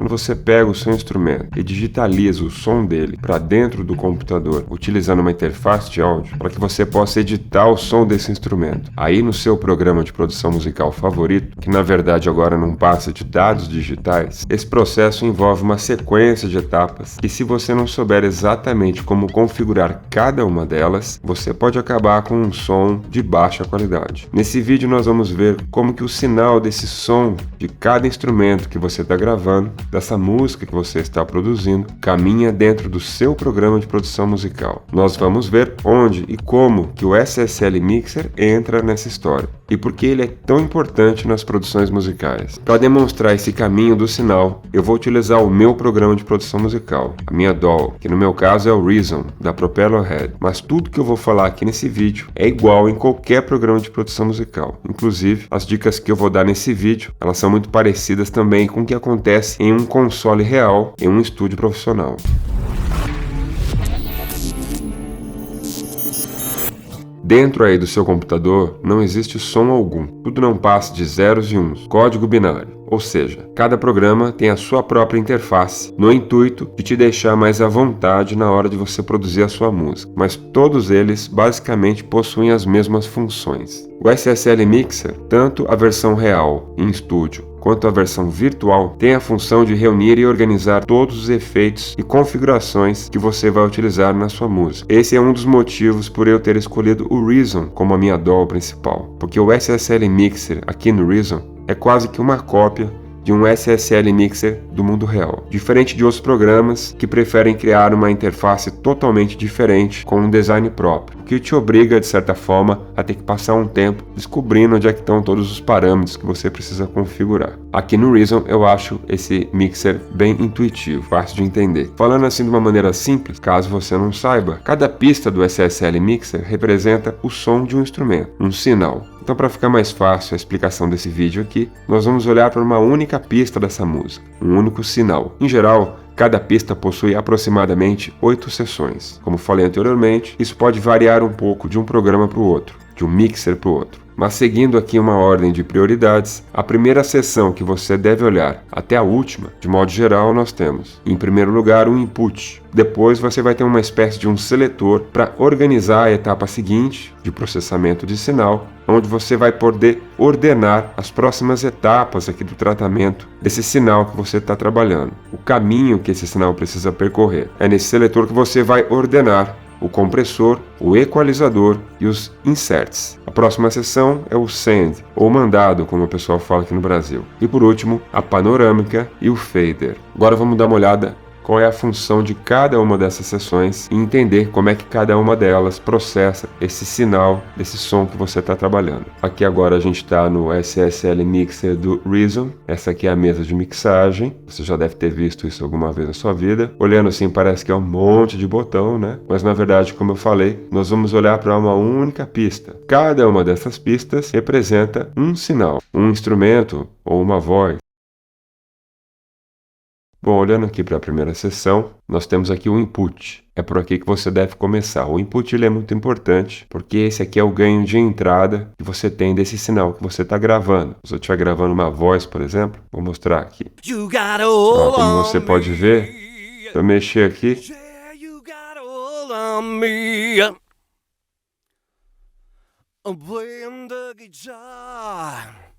Quando você pega o seu instrumento e digitaliza o som dele para dentro do computador, utilizando uma interface de áudio, para que você possa editar o som desse instrumento. Aí no seu programa de produção musical favorito, que na verdade agora não passa de dados digitais, esse processo envolve uma sequência de etapas que, se você não souber exatamente como configurar cada uma delas, você pode acabar com um som de baixa qualidade. Nesse vídeo nós vamos ver como que o sinal desse som de cada instrumento que você está gravando, dessa música que você está produzindo, caminha dentro do seu programa de produção musical. Nós vamos ver onde e como que o SSL Mixer entra nessa história e por que ele é tão importante nas produções musicais. Para demonstrar esse caminho do sinal, eu vou utilizar o meu programa de produção musical, a minha DAW, que no meu caso é o Reason, da Propellerhead. Mas tudo que eu vou falar aqui nesse vídeo é igual em qualquer programa de produção musical. Inclusive, as dicas que eu vou dar nesse vídeo, elas são muito parecidas também com o que acontece em um console real, em um estúdio profissional. Dentro aí do seu computador não existe som algum, tudo não passa de zeros e uns, código binário. Ou seja, cada programa tem a sua própria interface, no intuito de te deixar mais à vontade na hora de você produzir a sua música, mas todos eles basicamente possuem as mesmas funções. O SSL Mixer, tanto a versão real em estúdio quanto a versão virtual, tem a função de reunir e organizar todos os efeitos e configurações que você vai utilizar na sua música. Esse é um dos motivos por eu ter escolhido o Reason como a minha DAW principal, porque o SSL Mixer aqui no Reason é quase que uma cópia de um SSL Mixer do mundo real, diferente de outros programas que preferem criar uma interface totalmente diferente com um design próprio, o que te obriga, de certa forma, a ter que passar um tempo descobrindo onde é que estão todos os parâmetros que você precisa configurar. Aqui no Reason eu acho esse mixer bem intuitivo, fácil de entender. Falando assim de uma maneira simples, caso você não saiba, cada pista do SSL Mixer representa o som de um instrumento, um sinal. Então, para ficar mais fácil a explicação desse vídeo aqui, nós vamos olhar para uma única pista dessa música, um único sinal. Em geral, cada pista possui aproximadamente 8 seções. Como falei anteriormente, isso pode variar um pouco de um programa para o outro, de um mixer para o outro. Mas seguindo aqui uma ordem de prioridades, a primeira seção que você deve olhar até a última, de modo geral, nós temos, em primeiro lugar, um input. Depois você vai ter uma espécie de um seletor para organizar a etapa seguinte de processamento de sinal, onde você vai poder ordenar as próximas etapas aqui do tratamento desse sinal que você está trabalhando, o caminho que esse sinal precisa percorrer. É nesse seletor que você vai ordenar o compressor, o equalizador e os inserts. A próxima seção é o send, ou mandado, como o pessoal fala aqui no Brasil. E por último, a panorâmica e o fader. Agora vamos dar uma olhada qual é a função de cada uma dessas seções e entender como é que cada uma delas processa esse sinal desse som que você está trabalhando. Aqui agora a gente está no SSL Mixer do Reason. Essa aqui é a mesa de mixagem. Você já deve ter visto isso alguma vez na sua vida. Olhando assim parece que é um monte de botão, né? Mas na verdade, como eu falei, nós vamos olhar para uma única pista. Cada uma dessas pistas representa um sinal, um instrumento ou uma voz. Bom, olhando aqui para a primeira seção, nós temos aqui o input. É por aqui que você deve começar. O input ele é muito importante, porque esse aqui é o ganho de entrada que você tem desse sinal que você está gravando. Se eu estiver gravando uma voz, por exemplo, vou mostrar aqui. Ó, como você pode ver, se eu mexer aqui,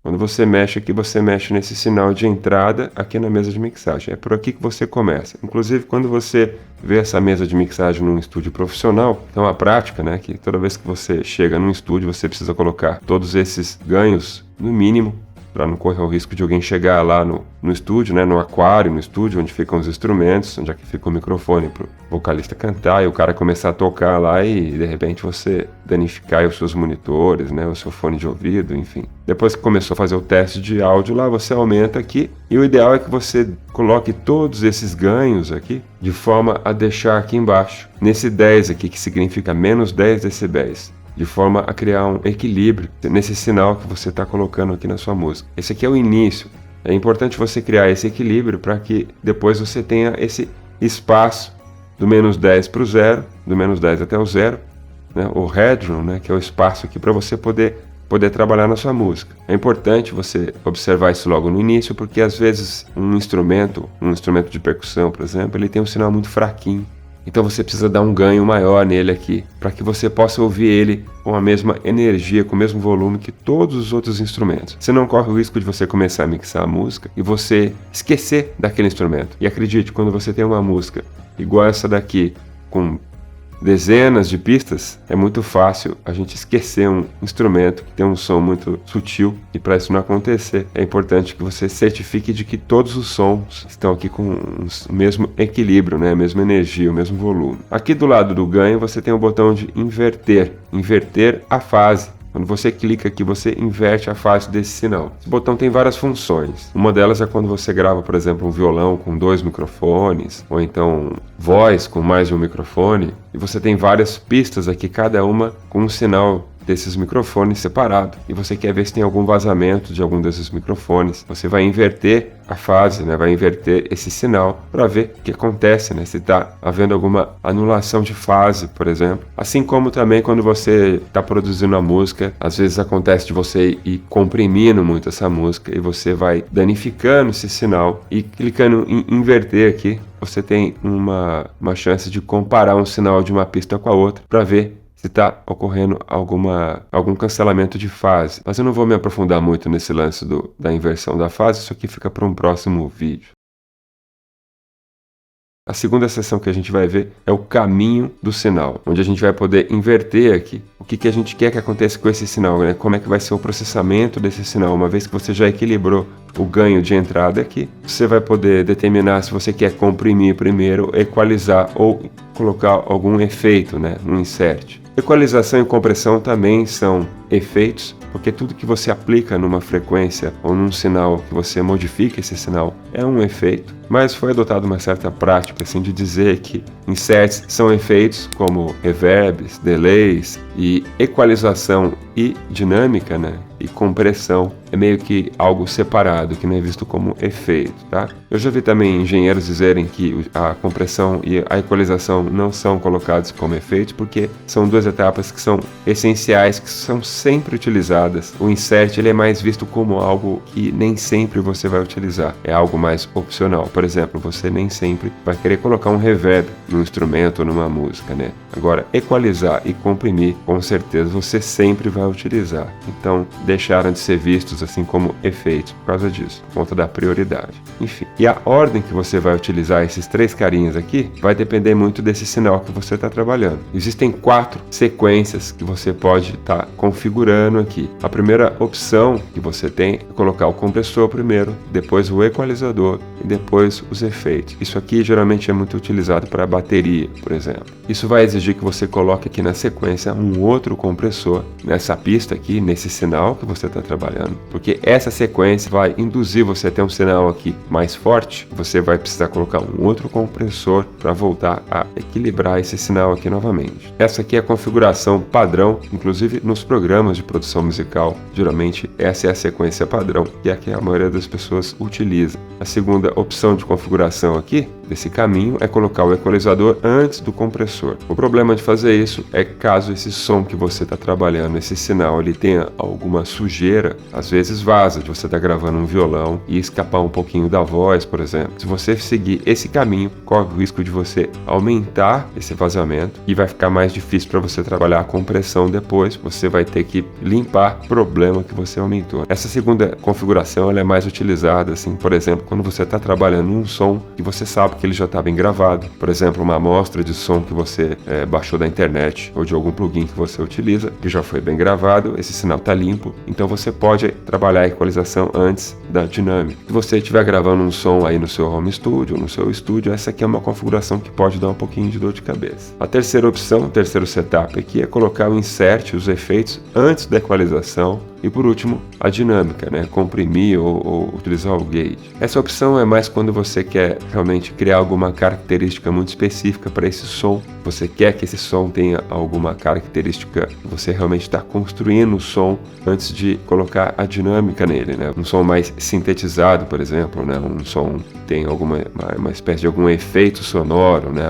quando você mexe aqui, você mexe nesse sinal de entrada aqui na mesa de mixagem. É por aqui que você começa. Inclusive, quando você vê essa mesa de mixagem num estúdio profissional, é uma prática, né? Que toda vez que você chega num estúdio, você precisa colocar todos esses ganhos no mínimo, para não correr o risco de alguém chegar lá no estúdio, né, no aquário, no estúdio, onde ficam os instrumentos, onde é que fica o microfone para o vocalista cantar, e o cara começar a tocar lá e, de repente, você danificar os seus monitores, né, o seu fone de ouvido, enfim. Depois que começou a fazer o teste de áudio lá, você aumenta aqui, e o ideal é que você coloque todos esses ganhos aqui, de forma a deixar aqui embaixo, nesse 10 aqui, que significa menos 10 decibéis. De forma a criar um equilíbrio nesse sinal que você está colocando aqui na sua música. Esse aqui é o início. É importante você criar esse equilíbrio para que depois você tenha esse espaço do menos 10 para o zero, do menos 10 até o zero, né? O headroom, né? Que é o espaço aqui para você poder poder trabalhar na sua música. É importante você observar isso logo no início, porque às vezes um instrumento de percussão, por exemplo, ele tem um sinal muito fraquinho. Então você precisa dar um ganho maior nele aqui, para que você possa ouvir ele com a mesma energia, com o mesmo volume que todos os outros instrumentos. Você não corre o risco de você começar a mixar a música e você esquecer daquele instrumento. E acredite, quando você tem uma música igual essa daqui, com dezenas de pistas, é muito fácil a gente esquecer um instrumento que tem um som muito sutil, e para isso não acontecer, é importante que você certifique de que todos os sons estão aqui com o mesmo equilíbrio, né? A mesma energia, o mesmo volume. Aqui do lado do ganho você tem o botão de inverter a fase. Quando você clica aqui, você inverte a fase desse sinal. Esse botão tem várias funções. Uma delas é quando você grava, por exemplo, um violão com 2 microfones, ou então voz com mais de um microfone, e você tem várias pistas aqui, cada uma com um sinal desses microfones separado, e você quer ver se tem algum vazamento de algum desses microfones. Você vai inverter a fase, né? Vai inverter esse sinal para ver o que acontece, né? Se está havendo alguma anulação de fase, por exemplo. Assim como também quando você está produzindo a música, às vezes acontece de você ir comprimindo muito essa música e você vai danificando esse sinal, e clicando em inverter aqui, você tem uma chance de comparar um sinal de uma pista com a outra para ver se está ocorrendo algum cancelamento de fase. Mas eu não vou me aprofundar muito nesse lance da inversão da fase, isso aqui fica para um próximo vídeo. A segunda seção que a gente vai ver é o caminho do sinal, onde a gente vai poder inverter aqui o que a gente quer que aconteça com esse sinal, né? Como é que vai ser o processamento desse sinal. Uma vez que você já equilibrou o ganho de entrada aqui, você vai poder determinar se você quer comprimir primeiro, equalizar ou colocar algum efeito, né? Um insert. Equalização e compressão também são efeitos, porque tudo que você aplica numa frequência ou num sinal, que você modifica esse sinal, é um efeito. Mas foi adotada uma certa prática assim, de dizer que inserts são efeitos como reverbs, delays, e equalização e dinâmica, né? E compressão é meio que algo separado, que não é visto como efeito, tá? Eu já vi também engenheiros dizerem que a compressão e a equalização não são colocados como efeitos, porque são duas etapas que são essenciais, que são sempre utilizadas. O insert ele é mais visto como algo que nem sempre você vai utilizar, é algo mais opcional. Por exemplo, você nem sempre vai querer colocar um reverb num instrumento ou numa música, né? Agora, equalizar e comprimir, com certeza você sempre vai utilizar. Então, deixaram de ser vistos assim como efeitos por causa disso, por conta da prioridade. Enfim, e a ordem que você vai utilizar esses três carinhas aqui vai depender muito desse sinal que você está trabalhando. Existem 4 sequências que você pode estar configurando aqui. A primeira opção que você tem é colocar o compressor primeiro, depois o equalizador e depois os efeitos. Isso aqui geralmente é muito utilizado para bateria, por exemplo. Isso vai exigir que você coloque aqui na sequência um outro compressor nessa pista aqui, nesse sinal que você está trabalhando, porque essa sequência vai induzir você a ter um sinal aqui mais forte. Você vai precisar colocar um outro compressor para voltar a equilibrar esse sinal aqui novamente. Essa aqui é a configuração padrão, inclusive nos programas de produção musical. Geralmente essa é a sequência padrão e é a que a maioria das pessoas utiliza. A segunda opção de configuração aqui desse caminho é colocar o equalizador antes do compressor. O problema de fazer isso é caso esse som que você está trabalhando, esse sinal, ele tenha alguma sujeira, às vezes vaza de você estar gravando um violão e escapar um pouquinho da voz, por exemplo. Se você seguir esse caminho, corre o risco de você aumentar esse vazamento e vai ficar mais difícil para você trabalhar a compressão depois. Você vai ter que limpar o problema que você aumentou. Essa segunda configuração ela é mais utilizada, assim, por exemplo, quando você está trabalhando um som e você sabe que ele já está bem gravado. Por exemplo, uma amostra de som que você baixou da internet ou de algum plugin que você utiliza, que já foi bem gravado, esse sinal está limpo, então você pode trabalhar a equalização antes da dinâmica. Se você estiver gravando um som aí no seu home studio, no seu estúdio, essa aqui é uma configuração que pode dar um pouquinho de dor de cabeça. A terceira opção, o terceiro setup aqui é colocar o insert, os efeitos antes da equalização. E por último, a dinâmica, né? Comprimir ou utilizar o gate. Essa opção é mais quando você quer realmente criar alguma característica muito específica para esse som. Você quer que esse som tenha alguma característica que você realmente está construindo o som antes de colocar a dinâmica nele, né? Um som mais sintetizado, por exemplo, né? Um som que tem uma espécie de algum efeito sonoro, né?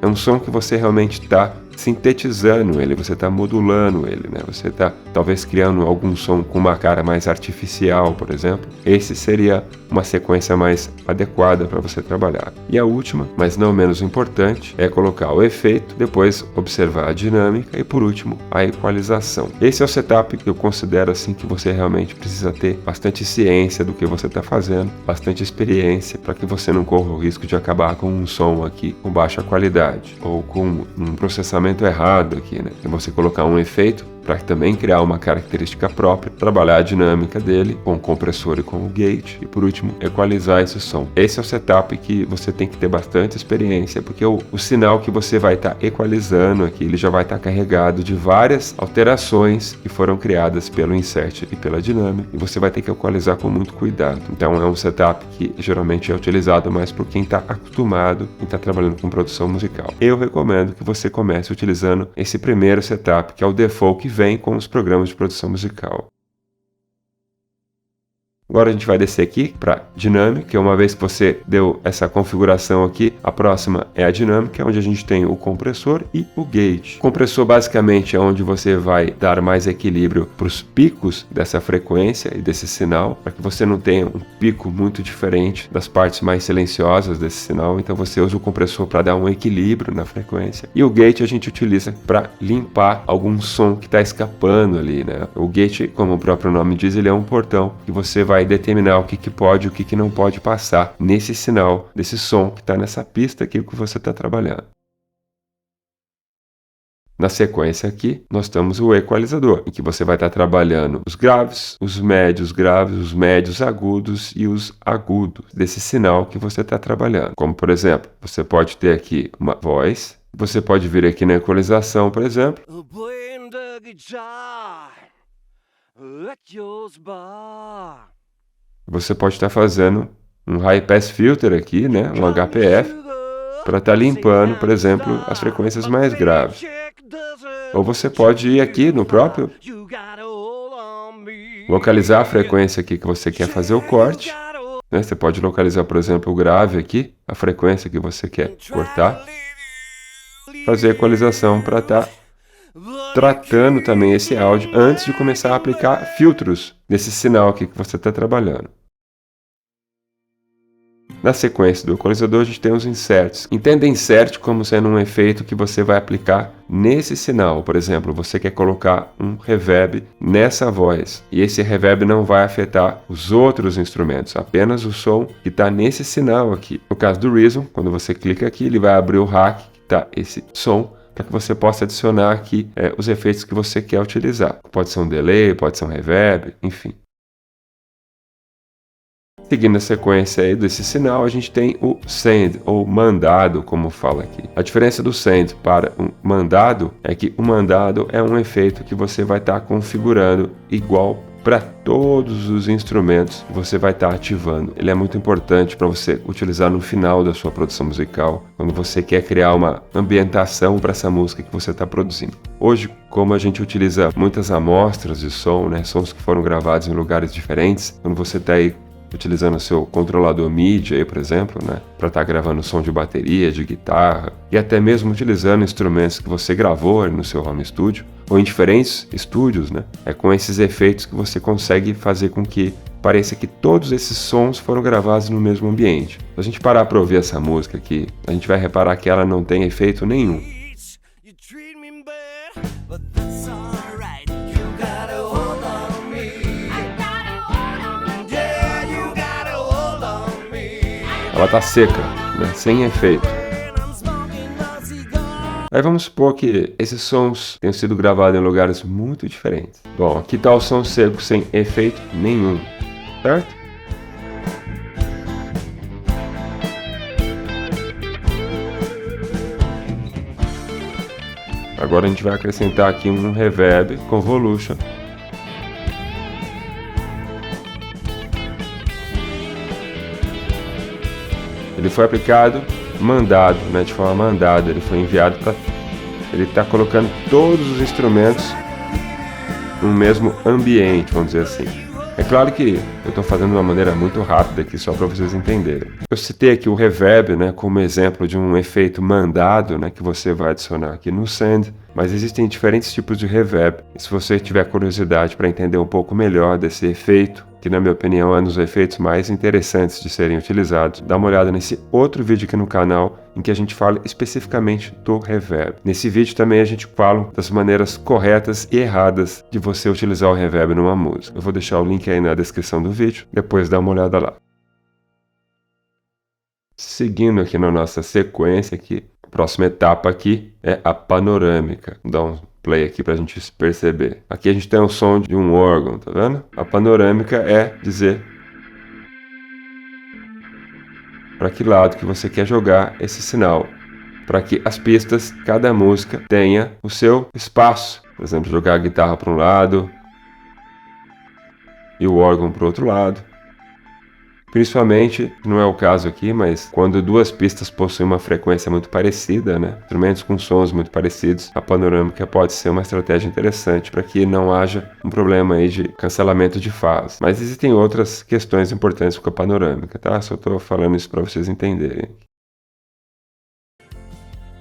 É um som que você realmente está sintetizando ele, você está modulando ele, né? Você está talvez criando algum som com uma cara mais artificial, por exemplo. Esse seria uma sequência mais adequada para você trabalhar. E a última, mas não menos importante, é colocar o efeito, depois observar a dinâmica e por último a equalização. Esse é o setup que eu considero assim que você realmente precisa ter bastante ciência do que você está fazendo, bastante experiência para que você não corra o risco de acabar com um som aqui com baixa qualidade ou com um processamento errado aqui, né? Então você colocar um efeito para também criar uma característica própria, trabalhar a dinâmica dele com o compressor e com o gate e por último equalizar esse som. Esse é o setup que você tem que ter bastante experiência, porque o sinal que você vai estar equalizando aqui, ele já vai estar carregado de várias alterações que foram criadas pelo insert e pela dinâmica, e você vai ter que equalizar com muito cuidado. Então é um setup que geralmente é utilizado mais por quem está acostumado e está trabalhando com produção musical. Eu recomendo que você comece utilizando esse primeiro setup, que é o default que vem com os programas de produção musical. Agora a gente vai descer aqui para dinâmica, que uma vez que você deu essa configuração aqui, a próxima é a dinâmica, onde a gente tem o compressor e o gate. O compressor basicamente é onde você vai dar mais equilíbrio para os picos dessa frequência e desse sinal, para que você não tenha um pico muito diferente das partes mais silenciosas desse sinal, então você usa o compressor para dar um equilíbrio na frequência. E o gate a gente utiliza para limpar algum som que está escapando ali, né? O gate, como o próprio nome diz, ele é um portão que você vai determinar o que pode e o que não pode passar nesse sinal, desse som que está nessa pista aqui que você está trabalhando. Na sequência aqui, nós temos o equalizador, em que você vai estar trabalhando os graves, os médios agudos e os agudos desse sinal que você está trabalhando. Como, por exemplo, você pode ter aqui uma voz, você pode vir aqui na equalização, por exemplo. Você pode estar fazendo um High Pass Filter aqui, né, um HPF, para estar limpando, por exemplo, as frequências mais graves. Ou você pode ir aqui no próprio, localizar a frequência aqui que você quer fazer o corte, né? Você pode localizar, por exemplo, o grave aqui, a frequência que você quer cortar, fazer a equalização para estar tratando também esse áudio antes de começar a aplicar filtros nesse sinal aqui que você está trabalhando. Na sequência do equalizador, a gente tem os inserts. Entenda insert como sendo um efeito que você vai aplicar nesse sinal. Por exemplo, você quer colocar um reverb nessa voz, e esse reverb não vai afetar os outros instrumentos, apenas o som que está nesse sinal aqui. No caso do Reason, quando você clica aqui, ele vai abrir o rack, que está esse som, para que você possa adicionar aqui os efeitos que você quer utilizar. Pode ser um delay, pode ser um reverb, enfim. Seguindo a sequência aí desse sinal, a gente tem o send, ou mandado, como fala aqui. A diferença do send para um mandado é que o mandado é um efeito que você vai estar configurando igual para todos os instrumentos que você vai estar ativando. Ele é muito importante para você utilizar no final da sua produção musical, quando você quer criar uma ambientação para essa música que você está produzindo. Hoje, como a gente utiliza muitas amostras de som, né, sons que foram gravados em lugares diferentes, quando você está aí utilizando o seu controlador MIDI, aí, por exemplo, né, para estar gravando som de bateria, de guitarra, e até mesmo utilizando instrumentos que você gravou no seu home studio, ou em diferentes estúdios, né, é com esses efeitos que você consegue fazer com que pareça que todos esses sons foram gravados no mesmo ambiente. Se a gente parar para ouvir essa música aqui, a gente vai reparar que ela não tem efeito nenhum. Ela tá seca, né? Sem efeito. Aí vamos supor que esses sons tenham sido gravados em lugares muito diferentes. Bom, aqui tá o som seco sem efeito nenhum, certo? Agora a gente vai acrescentar aqui um reverb convolution. Ele foi aplicado, mandado, né, de forma mandada, ele foi enviado para... Ele está colocando todos os instrumentos no mesmo ambiente, vamos dizer assim. É claro que Eu estou fazendo de uma maneira muito rápida aqui, só para vocês entenderem. Eu citei aqui o reverb, né, como exemplo de um efeito mandado, né, que você vai adicionar aqui no Send, mas existem diferentes tipos de reverb. E se você tiver curiosidade para entender um pouco melhor desse efeito, que na minha opinião é um dos efeitos mais interessantes de serem utilizados, dá uma olhada nesse outro vídeo aqui no canal em que a gente fala especificamente do reverb. Nesse vídeo também a gente fala das maneiras corretas e erradas de você utilizar o reverb numa música. Eu vou deixar o link aí na descrição do vídeo, depois dá uma olhada lá. Seguindo aqui na nossa sequência aqui, a próxima etapa aqui é a panorâmica. Vou dar um play aqui para a gente perceber. Aqui a gente tem o som de um órgão, tá vendo? A panorâmica é dizer para que lado que você quer jogar esse sinal, para que as pistas, cada música, tenha o seu espaço. Por exemplo, jogar a guitarra para um lado e o órgão para o outro lado. Principalmente, não é o caso aqui, mas quando duas pistas possuem uma frequência muito parecida, né? Instrumentos com sons muito parecidos, a panorâmica pode ser uma estratégia interessante para que não haja um problema aí de cancelamento de fase. Mas existem outras questões importantes com a panorâmica, tá? Só estou falando isso para vocês entenderem.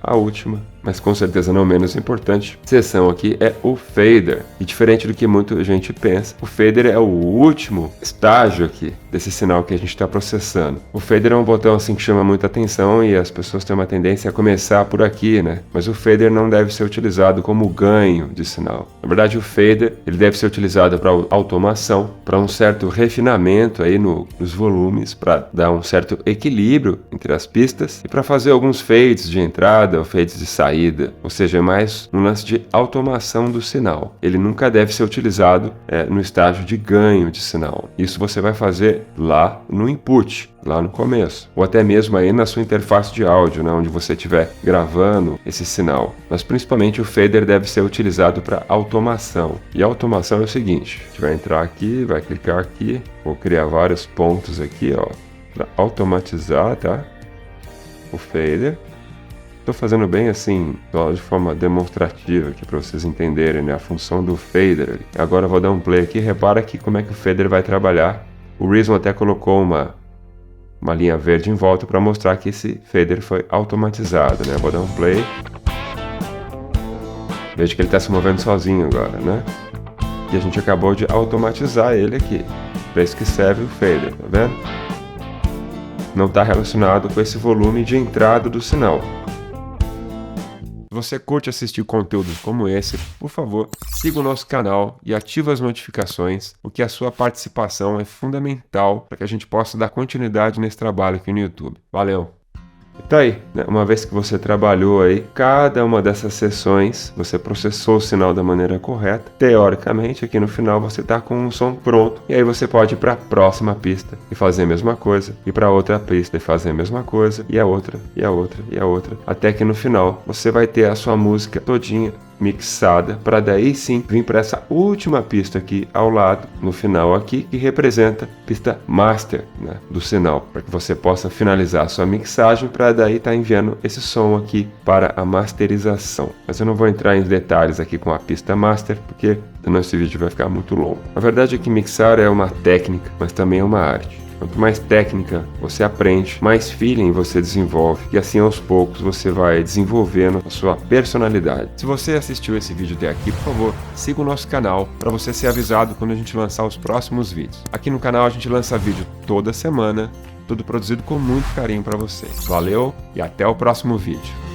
A última, mas com certeza não menos importante, seção aqui é o fader. E diferente do que muita gente pensa, o fader é o último estágio aqui desse sinal que a gente está processando. O fader é um botão assim que chama muita atenção e as pessoas têm uma tendência a começar por aqui, né? Mas o fader não deve ser utilizado como ganho de sinal. Na verdade, o fader ele deve ser utilizado para automação, para um certo refinamento aí nos volumes, para dar um certo equilíbrio entre as pistas e para fazer alguns fades de entrada ou fades de saída, ou seja, é mais um lance de automação do sinal. Ele nunca deve ser utilizado no estágio de ganho de sinal. Isso você vai fazer lá no input, lá no começo, ou até mesmo aí na sua interface de áudio, né, onde você estiver gravando esse sinal. Mas principalmente o fader deve ser utilizado para automação. E a automação é o seguinte: a gente vai entrar aqui, vai clicar aqui, vou criar vários pontos aqui, ó, para automatizar, tá? O fader. Estou fazendo bem assim, de forma demonstrativa aqui para vocês entenderem, né, a função do fader. Agora eu vou dar um play aqui, repara aqui como é que o fader vai trabalhar. O Reason até colocou uma linha verde em volta para mostrar que esse fader foi automatizado, né? Vou dar um play. Veja que ele está se movendo sozinho agora, né? E a gente acabou de automatizar ele aqui. Para isso que serve o fader, tá vendo? Não está relacionado com esse volume de entrada do sinal. Se você curte assistir conteúdos como esse, por favor, siga o nosso canal e ative as notificações, porque a sua participação é fundamental para que a gente possa dar continuidade nesse trabalho aqui no YouTube. Valeu! E tá aí, né? Uma vez que você trabalhou aí, cada uma dessas sessões, você processou o sinal da maneira correta, teoricamente aqui no final você está com um som pronto, e aí você pode ir para a próxima pista e fazer a mesma coisa, e para outra pista e fazer a mesma coisa, e a outra, e a outra, e a outra, até que no final você vai ter a sua música todinha mixada, para daí sim vir para essa última pista aqui ao lado, no final aqui, que representa a pista master, né, do sinal, para que você possa finalizar a sua mixagem, para daí estar enviando esse som aqui para a masterização. Mas eu não vou entrar em detalhes aqui com a pista master, porque senão esse vídeo vai ficar muito longo. A verdade é que mixar é uma técnica, mas também é uma arte. Quanto mais técnica você aprende, mais feeling você desenvolve, e assim aos poucos você vai desenvolvendo a sua personalidade. Se você assistiu esse vídeo até aqui, por favor, siga o nosso canal para você ser avisado quando a gente lançar os próximos vídeos. Aqui no canal a gente lança vídeo toda semana, tudo produzido com muito carinho para você. Valeu e até o próximo vídeo.